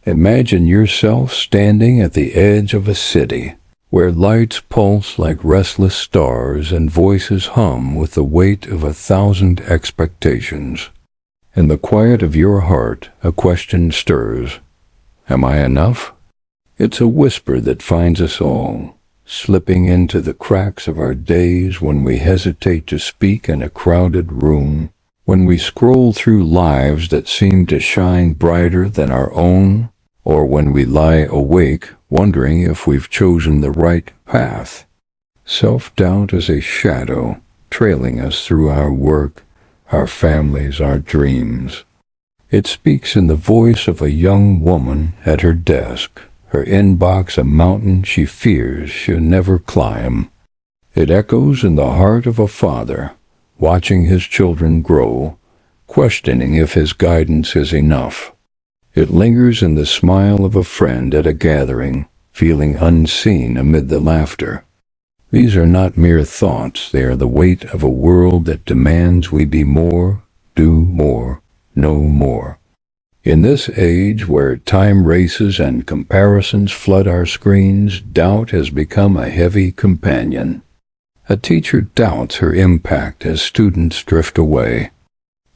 Imagine yourself standing at the edge of a city, where lights pulse like restless stars and voices hum with the weight of 1,000 expectations. In the quiet of your heart, a question stirs. Am I enough? It's a whisper that finds us all, slipping into the cracks of our days when we hesitate to speak in a crowded room, when we scroll through lives that seem to shine brighter than our own, or when we lie awake wondering if we've chosen the right path. Self-doubt is a shadow trailing us through our work, our families, our dreams. It speaks in the voice of a young woman at her desk, her inbox a mountain she fears she'll never climb. It echoes in the heart of a father, watching his children grow, questioning if his guidance is enough. It lingers in the smile of a friend at a gathering, feeling unseen amid the laughter. These are not mere thoughts, they are the weight of a world that demands we be more, do more, know more. In this age where time races and comparisons flood our screens, doubt has become a heavy companion. A teacher doubts her impact as students drift away.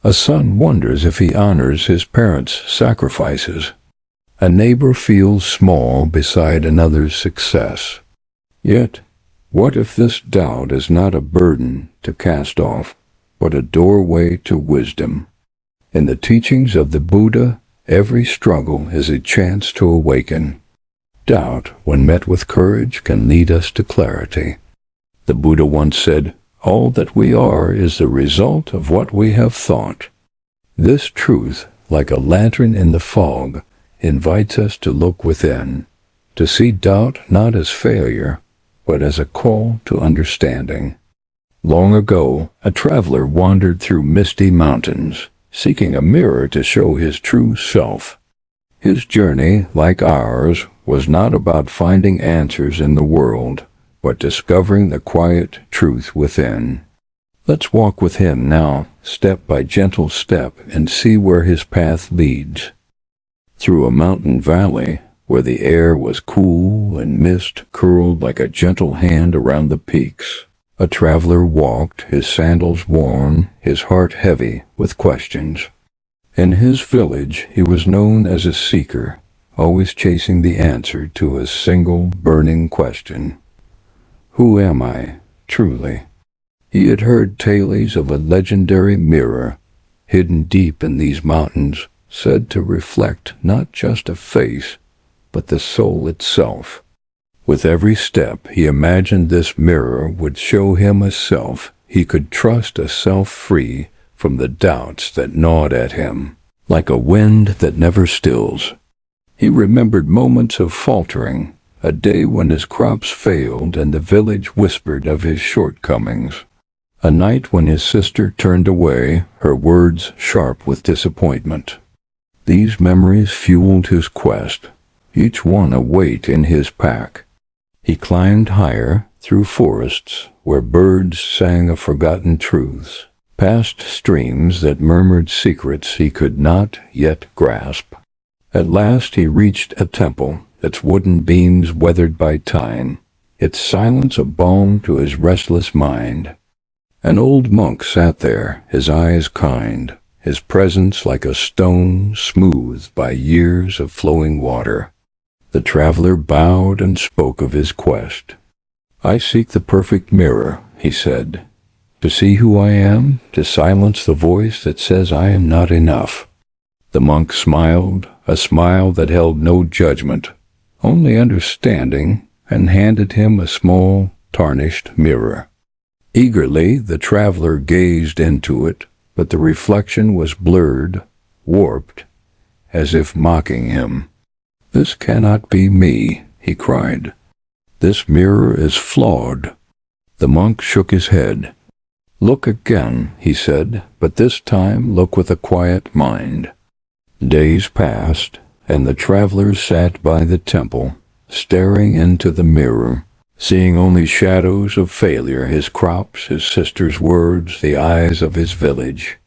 A son wonders if he honors his parents' sacrifices. A neighbor feels small beside another's success. Yet, what if this doubt is not a burden to cast off, but a doorway to wisdom? In the teachings of the Buddha, every struggle is a chance to awaken. Doubt, when met with courage, can lead us to clarity. The Buddha once said, "All that we are is the result of what we have thought." This truth, like a lantern in the fog, invites us to look within, to see doubt not as failure, but as a call to understanding. Long ago, a traveler wandered through misty mountains, seeking a mirror to show his true self. His journey, like ours, was not about finding answers in the world, but discovering the quiet truth within. Let's walk with him now, step by gentle step, and see where his path leads. Through a mountain valley, where the air was cool and mist curled like a gentle hand around the peaks, a traveler walked, his sandals worn, his heart heavy with questions. In his village, he was known as a seeker, always chasing the answer to a single burning question. Who am I, truly? He had heard tales of a legendary mirror, hidden deep in these mountains, said to reflect not just a face, but the soul itself. With every step, he imagined this mirror would show him a self he could trust, a self free from the doubts that gnawed at him, like a wind that never stills. He remembered moments of faltering, a day when his crops failed and the village whispered of his shortcomings. A night when his sister turned away, her words sharp with disappointment. These memories fueled his quest, each one a weight in his pack. He climbed higher, through forests where birds sang of forgotten truths, past streams that murmured secrets he could not yet grasp. At last he reached a temple, its wooden beams weathered by time, its silence a balm to his restless mind. An old monk sat there, his eyes kind, his presence like a stone smoothed by years of flowing water. The traveler bowed and spoke of his quest. "I seek the perfect mirror," he said, "to see who I am, to silence the voice that says I am not enough." The monk smiled, a smile that held no judgment, only understanding, and handed him a small, tarnished mirror. Eagerly, the traveler gazed into it, but the reflection was blurred, warped, as if mocking him. "This cannot be me," he cried. "This mirror is flawed." The monk shook his head. "Look again," he said, "but this time look with a quiet mind." Days passed, and the traveler sat by the temple, staring into the mirror, seeing only shadows of failure, his crops, his sister's words, the eyes of his village.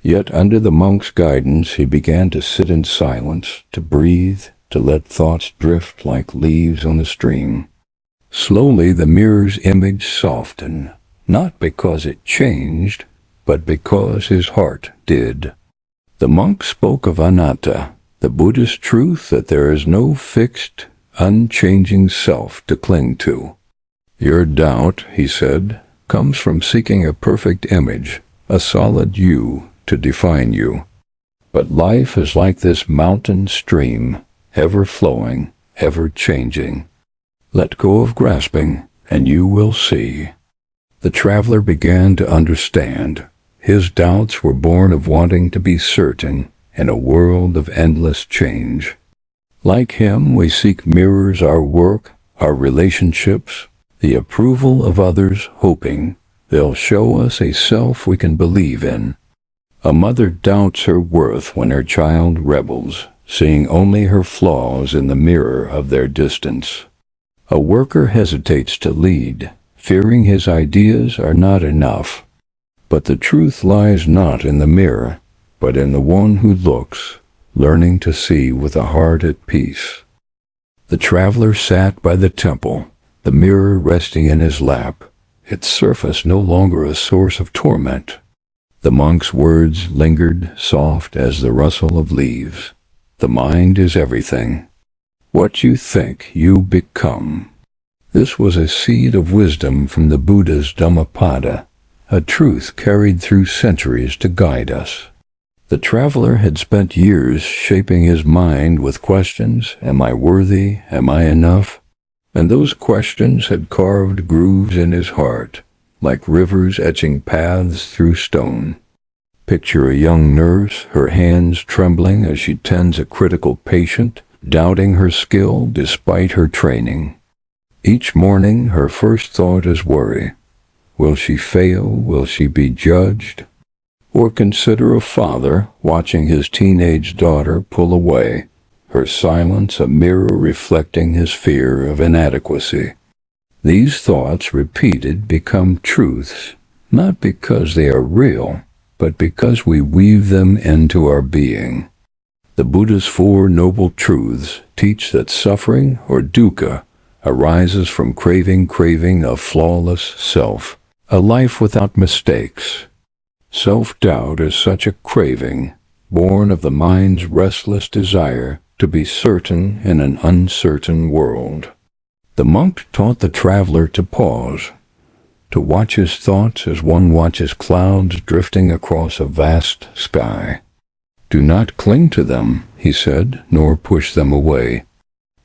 Yet under the monk's guidance he began to sit in silence, to breathe, to let thoughts drift like leaves on a stream. Slowly the mirror's image softened, not because it changed, but because his heart did. The monk spoke of anatta, the Buddhist truth that there is no fixed, unchanging self to cling to. Your doubt, he said, comes from seeking a perfect image, a solid you to define you. But life is like this mountain stream, ever flowing, ever changing. Let go of grasping, and you will see. The traveler began to understand. His doubts were born of wanting to be certain in a world of endless change. Like him, we seek mirrors, our work, our relationships, the approval of others, hoping they'll show us a self we can believe in. A mother doubts her worth when her child rebels, seeing only her flaws in the mirror of their distance. A worker hesitates to lead, fearing his ideas are not enough. But the truth lies not in the mirror, but in the one who looks, learning to see with a heart at peace. The traveler sat by the temple, the mirror resting in his lap, its surface no longer a source of torment. The monk's words lingered soft as the rustle of leaves. The mind is everything. What you think, you become. This was a seed of wisdom from the Buddha's Dhammapada, a truth carried through centuries to guide us. The traveler had spent years shaping his mind with questions, am I worthy, am I enough? And those questions had carved grooves in his heart, like rivers etching paths through stone. Picture a young nurse, her hands trembling as she tends a critical patient, doubting her skill despite her training. Each morning her first thought is worry. Will she fail? Will she be judged? Or consider a father watching his teenage daughter pull away, her silence a mirror reflecting his fear of inadequacy. These thoughts repeated become truths, not because they are real, but because we weave them into our being. The Buddha's Four Noble Truths teach that suffering, or dukkha, arises from craving a flawless self, a life without mistakes. Self-doubt is such a craving, born of the mind's restless desire to be certain in an uncertain world. The monk taught the traveler to pause, to watch his thoughts as one watches clouds drifting across a vast sky. Do not cling to them, he said, nor push them away.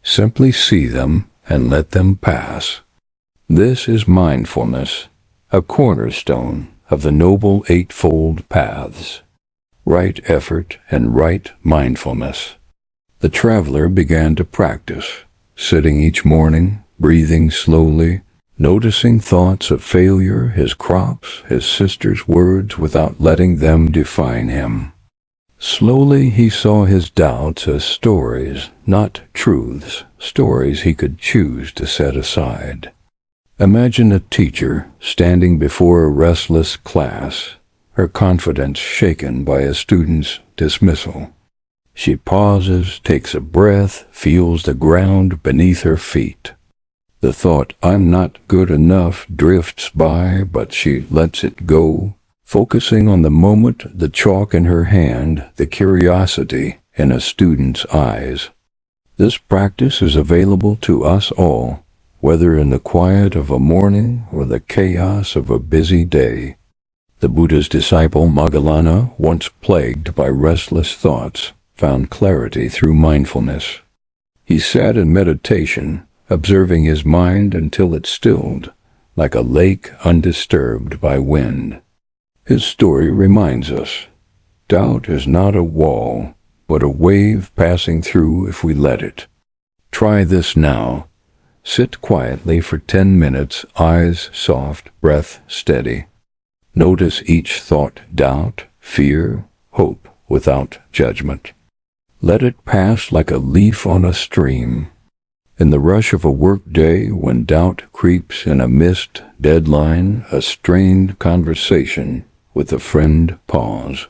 Simply see them and let them pass. This is mindfulness, a cornerstone of the Noble Eightfold Paths. Right effort and right mindfulness. The traveler began to practice, sitting each morning, breathing slowly, noticing thoughts of failure, his crops, his sister's words without letting them define him. Slowly he saw his doubts as stories, not truths, stories he could choose to set aside. Imagine a teacher standing before a restless class, her confidence shaken by a student's dismissal. She pauses, takes a breath, feels the ground beneath her feet. The thought, I'm not good enough, drifts by, but she lets it go, focusing on the moment, the chalk in her hand, the curiosity in a student's eyes. This practice is available to us all, whether in the quiet of a morning or the chaos of a busy day. The Buddha's disciple Moggallana, once plagued by restless thoughts, found clarity through mindfulness. He sat in meditation, observing his mind until it stilled, like a lake undisturbed by wind. His story reminds us, doubt is not a wall, but a wave passing through if we let it. Try this now. Sit quietly for 10 minutes, eyes soft, breath steady. Notice each thought, doubt, fear, hope, without judgment. Let it pass like a leaf on a stream. In the rush of a work-day, when doubt creeps in a missed deadline, a strained conversation with a friend, pause.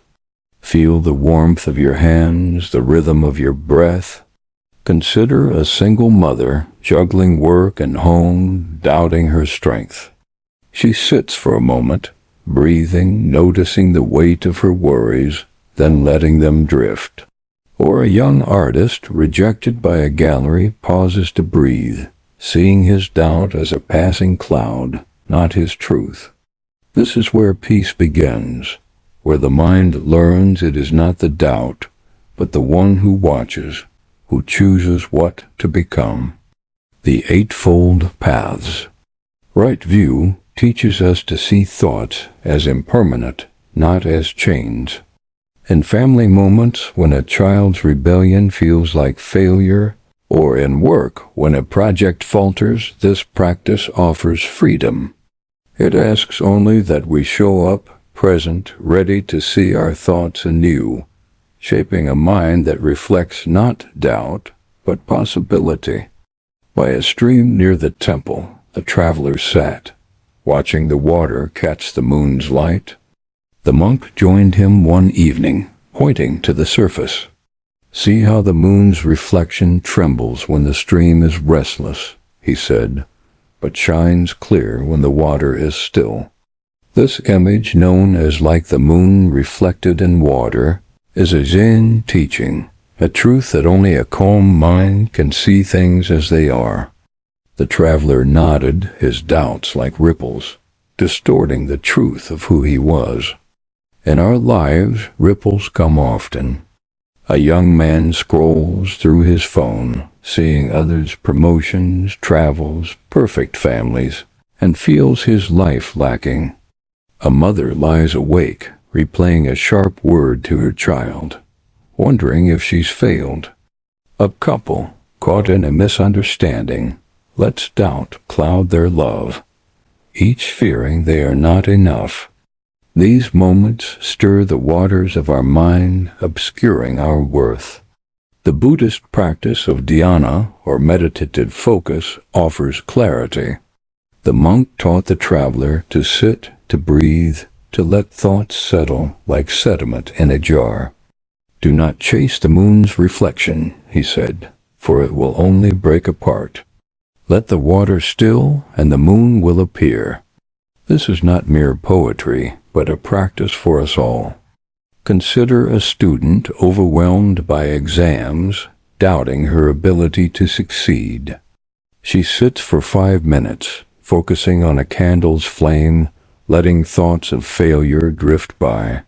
Feel the warmth of your hands, the rhythm of your breath. Consider a single mother juggling work and home, doubting her strength. She sits for a moment, breathing, noticing the weight of her worries, then letting them drift. Or a young artist rejected by a gallery pauses to breathe, seeing his doubt as a passing cloud, not his truth. This is where peace begins, where the mind learns it is not the doubt, but the one who watches, who chooses what to become. The Eightfold Paths. Right view teaches us to see thoughts as impermanent, not as chains. In family moments when a child's rebellion feels like failure, or in work when a project falters, this practice offers freedom. It asks only that we show up, present, ready to see our thoughts anew, shaping a mind that reflects not doubt, but possibility. By a stream near the temple, a traveler sat, watching the water catch the moon's light. The monk joined him one evening, pointing to the surface. "See how the moon's reflection trembles when the stream is restless," he said, "but shines clear when the water is still." This image, known as like the moon reflected in water, is a Zen teaching, a truth that only a calm mind can see things as they are. The traveler nodded, his doubts like ripples, distorting the truth of who he was. In our lives, ripples come often. A young man scrolls through his phone, seeing others' promotions, travels, perfect families, and feels his life lacking. A mother lies awake, replaying a sharp word to her child, wondering if she's failed. A couple, caught in a misunderstanding, lets doubt cloud their love, each fearing they are not enough. These moments stir the waters of our mind, obscuring our worth. The Buddhist practice of dhyana, or meditative focus, offers clarity. The monk taught the traveler to sit, to breathe, to let thoughts settle like sediment in a jar. "Do not chase the moon's reflection," he said, "for it will only break apart. Let the water still, and the moon will appear." This is not mere poetry, but a practice for us all. Consider a student overwhelmed by exams, doubting her ability to succeed. She sits for 5 minutes, focusing on a candle's flame, letting thoughts of failure drift by.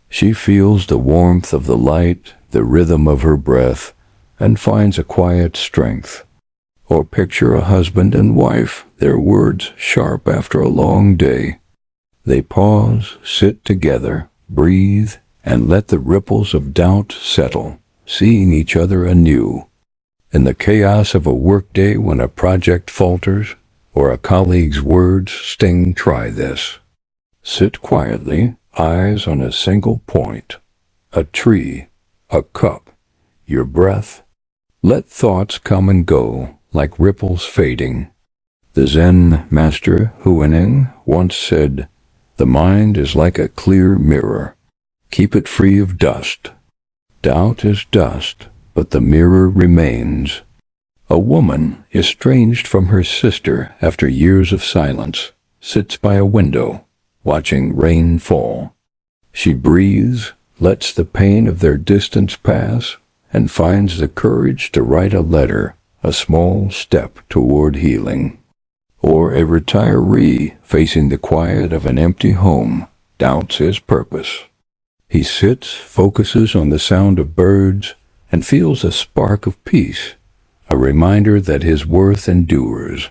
She feels the warmth of the light, the rhythm of her breath, and finds a quiet strength. Or picture a husband and wife, their words sharp after a long day. They pause, sit together, breathe, and let the ripples of doubt settle, seeing each other anew. In the chaos of a workday when a project falters, or a colleague's words sting, try this. Sit quietly, eyes on a single point, a tree, a cup, your breath. Let thoughts come and go, like ripples fading. The Zen master Huining once said, "The mind is like a clear mirror. Keep it free of dust." Doubt is dust, but the mirror remains. A woman, estranged from her sister after years of silence, sits by a window, watching rain fall. She breathes, lets the pain of their distance pass, and finds the courage to write a letter, a small step toward healing. Or a retiree facing the quiet of an empty home doubts his purpose. He sits, focuses on the sound of birds, and feels a spark of peace, a reminder that his worth endures.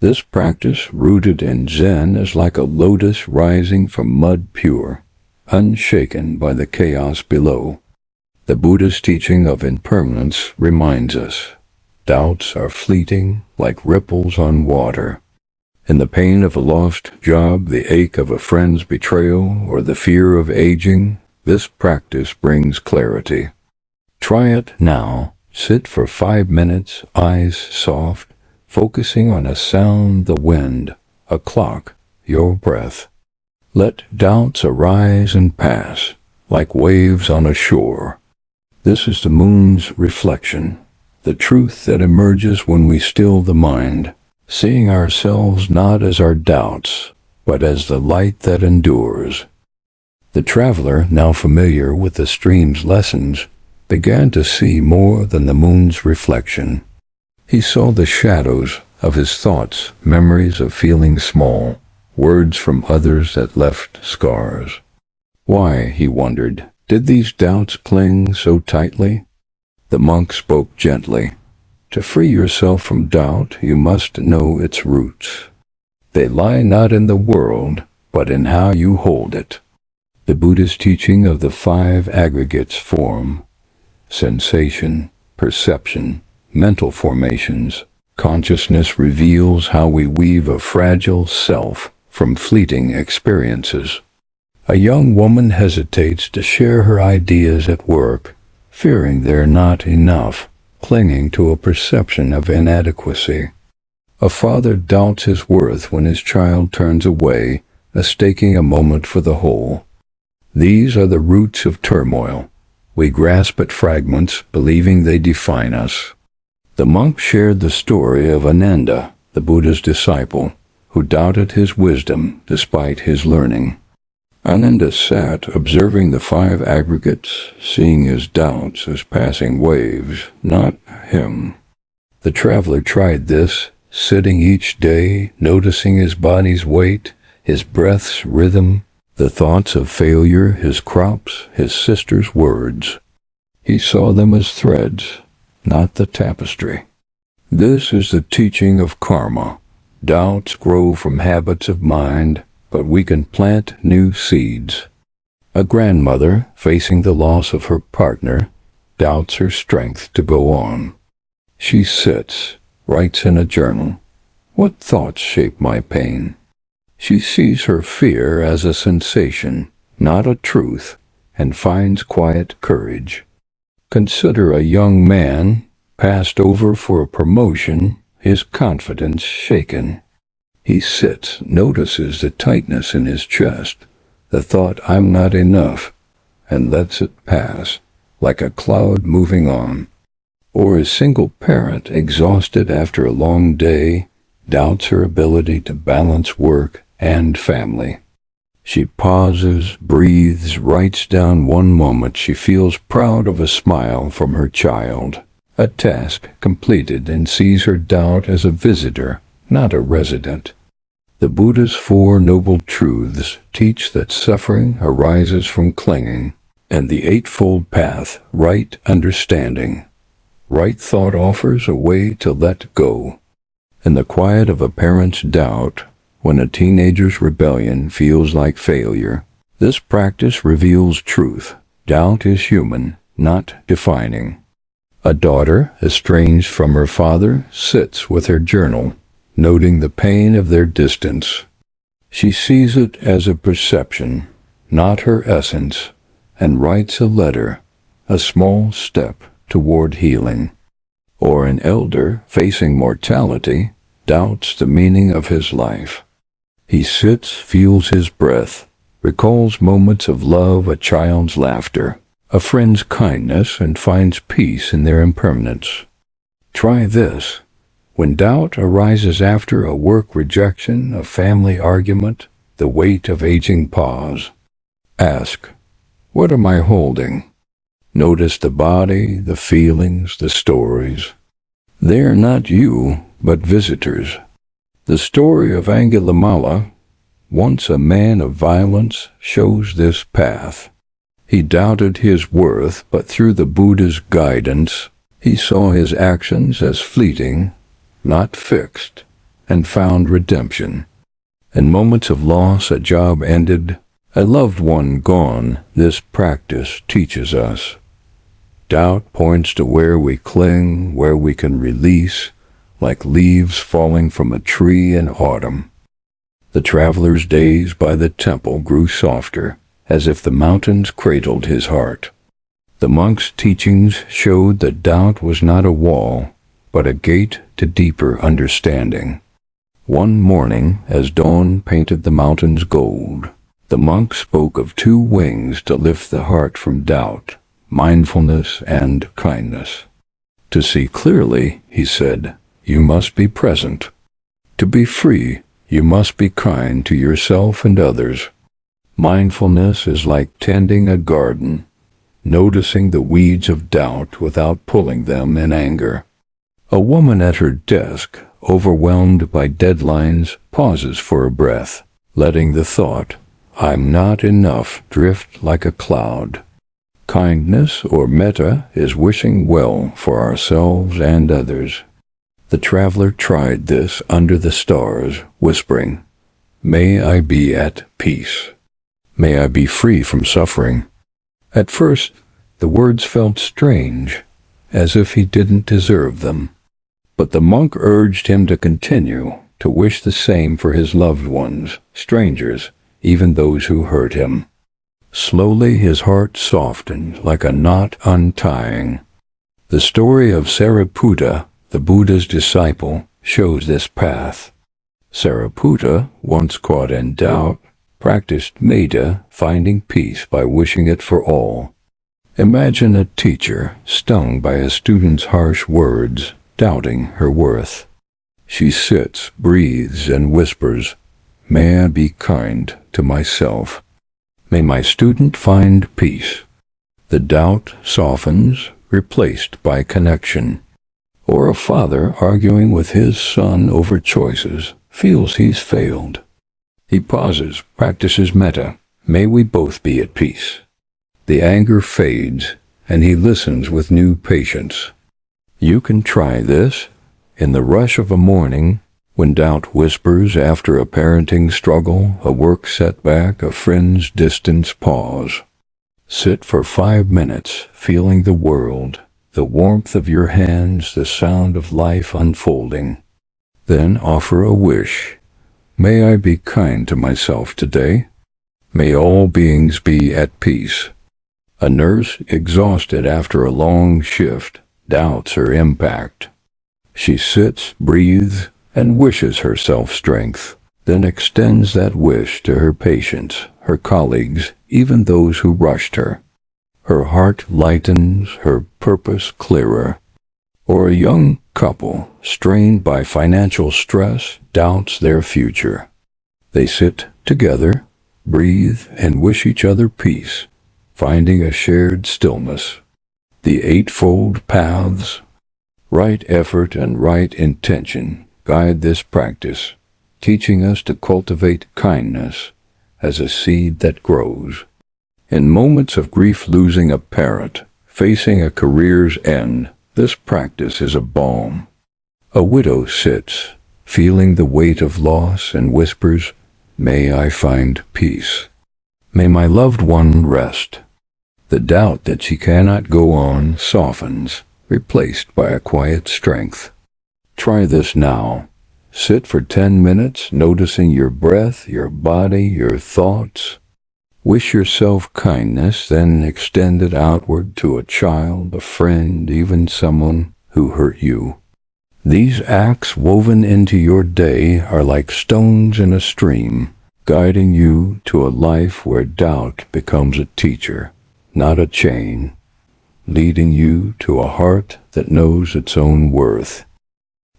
This practice, rooted in Zen, is like a lotus rising from mud pure, unshaken by the chaos below. The Buddhist teaching of impermanence reminds us, doubts are fleeting like ripples on water. In the pain of a lost job, the ache of a friend's betrayal, or the fear of aging, this practice brings clarity. Try it now. Sit for 5 minutes, eyes soft, focusing on a sound, the wind, a clock, your breath. Let doubts arise and pass, like waves on a shore. This is the moon's reflection, the truth that emerges when we still the mind, seeing ourselves not as our doubts, but as the light that endures. The traveler, now familiar with the stream's lessons, began to see more than the moon's reflection. He saw the shadows of his thoughts, memories of feeling small, words from others that left scars. Why, he wondered, did these doubts cling so tightly? The monk spoke gently. To free yourself from doubt, you must know its roots. They lie not in the world, but in how you hold it. The Buddhist teaching of the 5 aggregates form: sensation, perception, mental formations. Consciousness reveals how we weave a fragile self from fleeting experiences. A young woman hesitates to share her ideas at work, fearing they're not enough, clinging to a perception of inadequacy. A father doubts his worth when his child turns away, mistaking a moment for the whole. These are the roots of turmoil. We grasp at fragments, believing they define us. The monk shared the story of Ananda, the Buddha's disciple, who doubted his wisdom despite his learning. Ananda sat observing the 5 aggregates, seeing his doubts as passing waves, not him. The traveler tried this, sitting each day, noticing his body's weight, his breath's rhythm, the thoughts of failure, his crops, his sister's words. He saw them as threads, not the tapestry. This is the teaching of karma. Doubts grow from habits of mind, but we can plant new seeds. A grandmother, facing the loss of her partner, doubts her strength to go on. She sits, writes in a journal, "What thoughts shape my pain?" She sees her fear as a sensation, not a truth, and finds quiet courage. Consider a young man passed over for a promotion, his confidence shaken. He sits, notices the tightness in his chest, the thought, "I'm not enough," and lets it pass, like a cloud moving on. Or a single parent, exhausted after a long day, doubts her ability to balance work and family. She pauses, breathes, writes down one moment she feels proud of, a smile from her child, a task completed, and sees her doubt as a visitor, not a resident. The Buddha's 4 noble truths teach that suffering arises from clinging, and the Eightfold Path, right understanding. Right thought offers a way to let go. In the quiet of a parent's doubt, when a teenager's rebellion feels like failure, this practice reveals truth. Doubt is human, not defining. A daughter, estranged from her father, sits with her journal, noting the pain of their distance. She sees it as a perception, not her essence, and writes a letter, a small step toward healing. Or an elder, facing mortality, doubts the meaning of his life. He sits, feels his breath, recalls moments of love, a child's laughter, a friend's kindness, and finds peace in their impermanence. Try this. When doubt arises after a work rejection, a family argument, the weight of aging pause, ask, "What am I holding?" Notice the body, the feelings, the stories. They are not you, but visitors. The story of Angulimala, once a man of violence, shows this path. He doubted his worth, but through the Buddha's guidance, he saw his actions as fleeting, not fixed, and found redemption. In moments of loss, a job ended, a loved one gone, this practice teaches us. Doubt points to where we cling, where we can release, like leaves falling from a tree in autumn. The traveler's days by the temple grew softer, as if the mountains cradled his heart. The monk's teachings showed that doubt was not a wall, but a gate to deeper understanding. One morning, as dawn painted the mountains gold, the monk spoke of 2 wings to lift the heart from doubt, mindfulness and kindness. To see clearly, he said, you must be present. To be free, you must be kind to yourself and others. Mindfulness is like tending a garden, noticing the weeds of doubt without pulling them in anger. A woman at her desk, overwhelmed by deadlines, pauses for a breath, letting the thought, "I'm not enough," drift like a cloud. Kindness, or metta, is wishing well for ourselves and others. The traveler tried this under the stars, whispering, "May I be at peace. May I be free from suffering." At first, the words felt strange, as if he didn't deserve them. But the monk urged him to continue, to wish the same for his loved ones, strangers, even those who hurt him. Slowly his heart softened like a knot untying. The story of Sariputta, the Buddha's disciple, shows this path. Sariputta, once caught in doubt, practiced metta, finding peace by wishing it for all. Imagine a teacher stung by a student's harsh words, doubting her worth. She sits, breathes, and whispers, "May I be kind to myself. May my student find peace." The doubt softens, replaced by connection. Or a father arguing with his son over choices feels he's failed. He pauses, practices metta. "May we both be at peace." The anger fades, and he listens with new patience. You can try this. In the rush of a morning, when doubt whispers after a parenting struggle, a work setback, a friend's distance, pause. Sit for 5 minutes, feeling the world, the warmth of your hands, the sound of life unfolding. Then offer a wish. "May I be kind to myself today. May all beings be at peace." A nurse, exhausted after a long shift, doubts her impact. She sits, breathes, and wishes herself strength, then extends that wish to her patients, her colleagues, even those who rushed her. Her heart lightens, her purpose clearer. Or a young couple, strained by financial stress, doubts their future. They sit together, breathe, and wish each other peace, finding a shared stillness. The Eightfold Paths, right effort and right intention, guide this practice, teaching us to cultivate kindness as a seed that grows. In moments of grief, losing a parent, facing a career's end, this practice is a balm. A widow sits, feeling the weight of loss, and whispers, "May I find peace. May my loved one rest." The doubt that she cannot go on softens, replaced by a quiet strength. Try this now. Sit for 10 minutes, noticing your breath, your body, your thoughts. Wish yourself kindness, then extend it outward to a child, a friend, even someone who hurt you. These acts woven into your day are like stones in a stream, guiding you to a life where doubt becomes a teacher, not a chain, leading you to a heart that knows its own worth.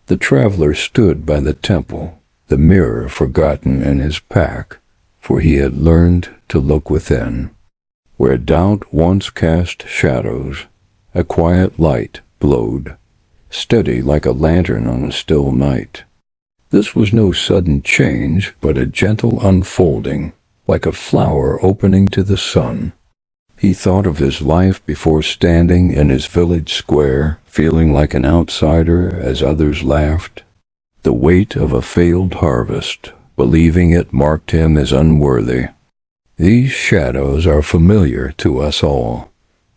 The traveler stood by the temple, the mirror forgotten in his pack, for he had learned to look within. Where doubt once cast shadows, a quiet light glowed, steady like a lantern on a still night. This was no sudden change, but a gentle unfolding, like a flower opening to the sun. He thought of his life before standing in his village square, feeling like an outsider as others laughed. The weight of a failed harvest, believing it marked him as unworthy. These shadows are familiar to us all.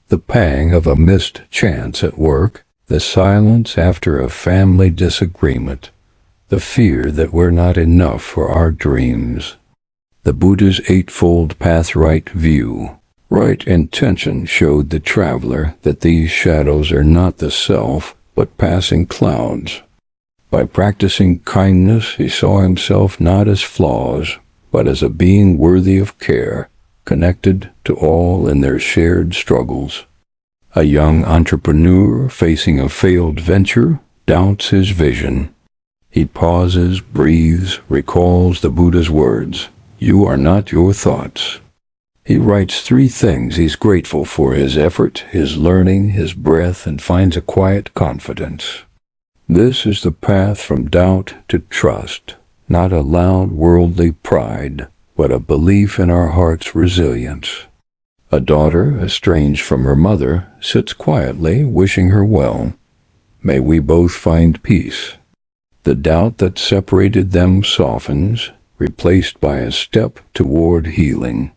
The pang of a missed chance at work, the silence after a family disagreement, the fear that we're not enough for our dreams. The Buddha's Eightfold Path right view, right intention showed the traveler that these shadows are not the self, but passing clouds. By practicing kindness, he saw himself not as flaws, but as a being worthy of care, connected to all in their shared struggles. A young entrepreneur facing a failed venture doubts his vision. He pauses, breathes, recalls the Buddha's words, "You are not your thoughts." He writes 3 things he's grateful for: his effort, his learning, his breath, and finds a quiet confidence. This is the path from doubt to trust, not a loud worldly pride, but a belief in our heart's resilience. A daughter, estranged from her mother, sits quietly, wishing her well. May we both find peace. The doubt that separated them softens, replaced by a step toward healing.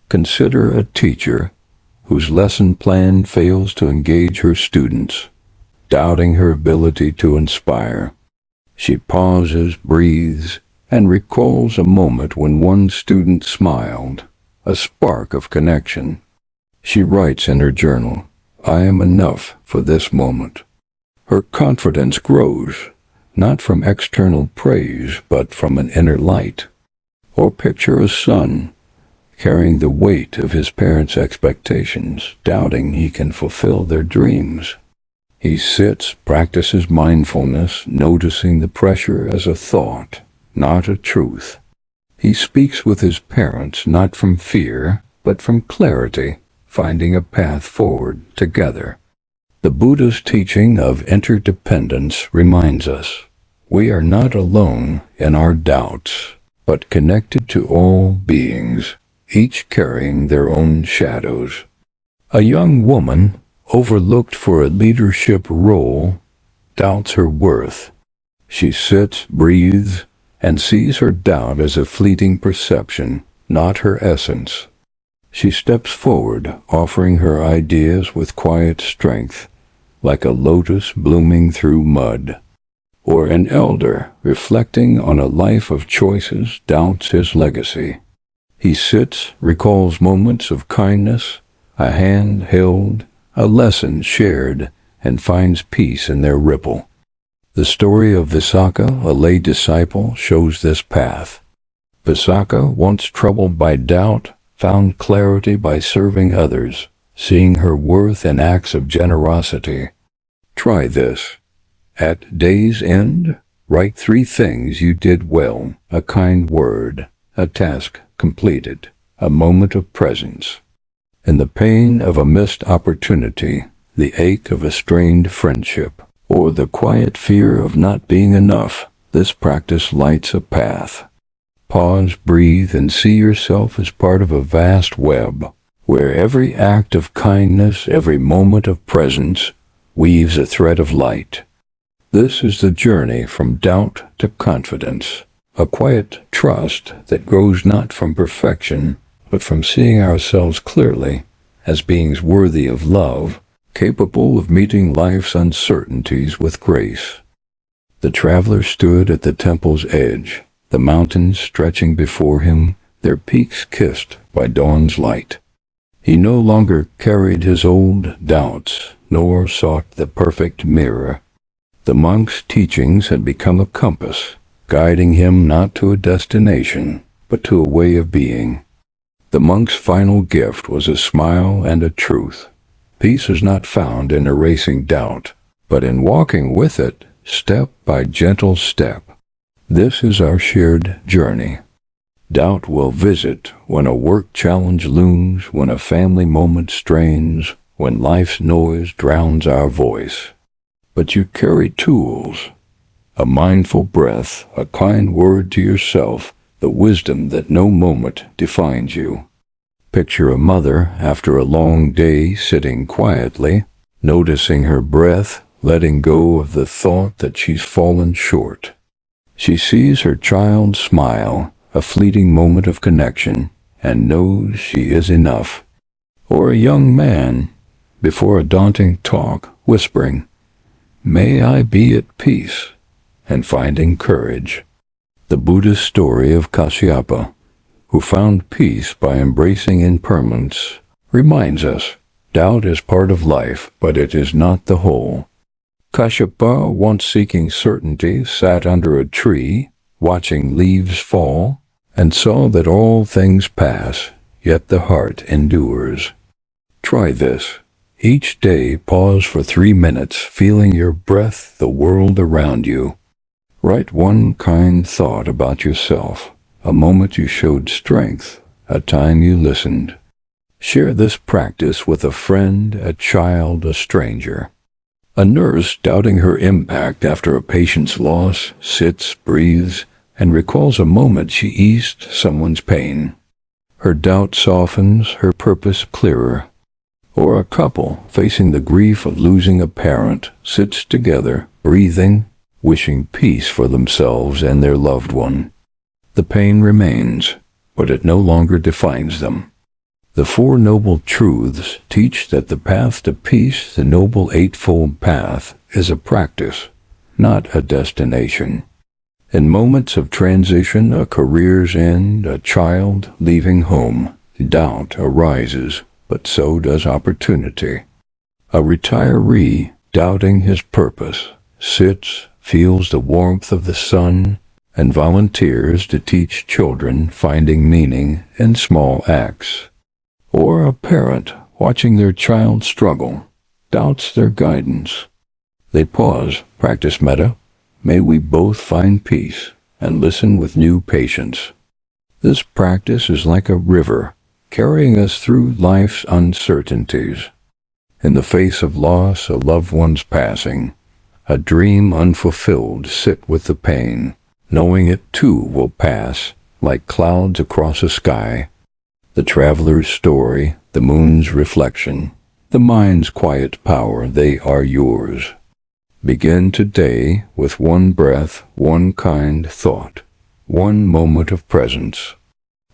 Consider a teacher whose lesson plan fails to engage her students, doubting her ability to inspire. She pauses, breathes, and recalls a moment when one student smiled, a spark of connection. She writes in her journal, "I am enough for this moment." Her confidence grows, not from external praise, but from an inner light. Or picture a son carrying the weight of his parents' expectations, doubting he can fulfill their dreams. He sits, practices mindfulness, noticing the pressure as a thought, not a truth. He speaks with his parents not from fear, but from clarity, finding a path forward together. The Buddha's teaching of interdependence reminds us we are not alone in our doubts, but connected to all beings, each carrying their own shadows. A young woman, overlooked for a leadership role, doubts her worth. She sits, breathes, and sees her doubt as a fleeting perception, not her essence. She steps forward, offering her ideas with quiet strength, like a lotus blooming through mud. Or an elder, reflecting on a life of choices, doubts his legacy. He sits, recalls moments of kindness, a hand held, a lesson shared, and finds peace in their ripple. The story of Visakha, a lay disciple, shows this path. Visakha, once troubled by doubt, found clarity by serving others, seeing her worth in acts of generosity. Try this. At day's end, write 3 things you did well: a kind word, a task completed, a moment of presence. In the pain of a missed opportunity, the ache of a strained friendship, or the quiet fear of not being enough, this practice lights a path. Pause, breathe, and see yourself as part of a vast web, where every act of kindness, every moment of presence, weaves a thread of light. This is the journey from doubt to confidence, a quiet trust that grows not from perfection, but from seeing ourselves clearly as beings worthy of love, capable of meeting life's uncertainties with grace. The traveler stood at the temple's edge, the mountains stretching before him, their peaks kissed by dawn's light. He no longer carried his old doubts, nor sought the perfect mirror. The monk's teachings had become a compass, guiding him not to a destination, but to a way of being. The monk's final gift was a smile and a truth. Peace is not found in erasing doubt, but in walking with it, step by gentle step. This is our shared journey. Doubt will visit when a work challenge looms, when a family moment strains, when life's noise drowns our voice. But you carry tools, a mindful breath, a kind word to yourself, the wisdom that no moment defines you. Picture a mother after a long day sitting quietly, noticing her breath, letting go of the thought that she's fallen short. She sees her child smile, a fleeting moment of connection, and knows she is enough. Or a young man, before a daunting talk, whispering, "May I be at peace," and finding courage. The Buddhist story of Kashyapa, who found peace by embracing impermanence, reminds us doubt is part of life, but it is not the whole. Kashyapa, once seeking certainty, sat under a tree, watching leaves fall, and saw that all things pass, yet the heart endures. Try this. Each day, pause for 3 minutes, feeling your breath, the world around you. Write one kind thought about yourself, a moment you showed strength, a time you listened. Share this practice with a friend, a child, a stranger. A nurse, doubting her impact after a patient's loss, sits, breathes, and recalls a moment she eased someone's pain. Her doubt softens, her purpose clearer. Or a couple, facing the grief of losing a parent, sits together, breathing, wishing peace for themselves and their loved one. The pain remains, but it no longer defines them. The Four Noble Truths teach that the path to peace, the Noble Eightfold Path, is a practice, not a destination. In moments of transition, a career's end, a child leaving home, doubt arises, but so does opportunity. A retiree, doubting his purpose, sits, feels the warmth of the sun, and volunteers to teach children, finding meaning in small acts. Or a parent, watching their child struggle, doubts their guidance. They pause, practice metta. May we both find peace and listen with new patience. This practice is like a river, carrying us through life's uncertainties. In the face of loss, a loved one's passing, a dream unfulfilled, sit with the pain, knowing it too will pass, like clouds across a sky. The traveler's story, the moon's reflection, the mind's quiet power, they are yours. Begin today with one breath, one kind thought, one moment of presence.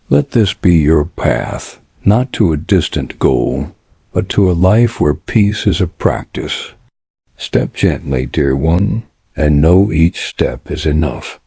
Let this be your path, not to a distant goal, but to a life where peace is a practice. Step gently, dear one, and know each step is enough.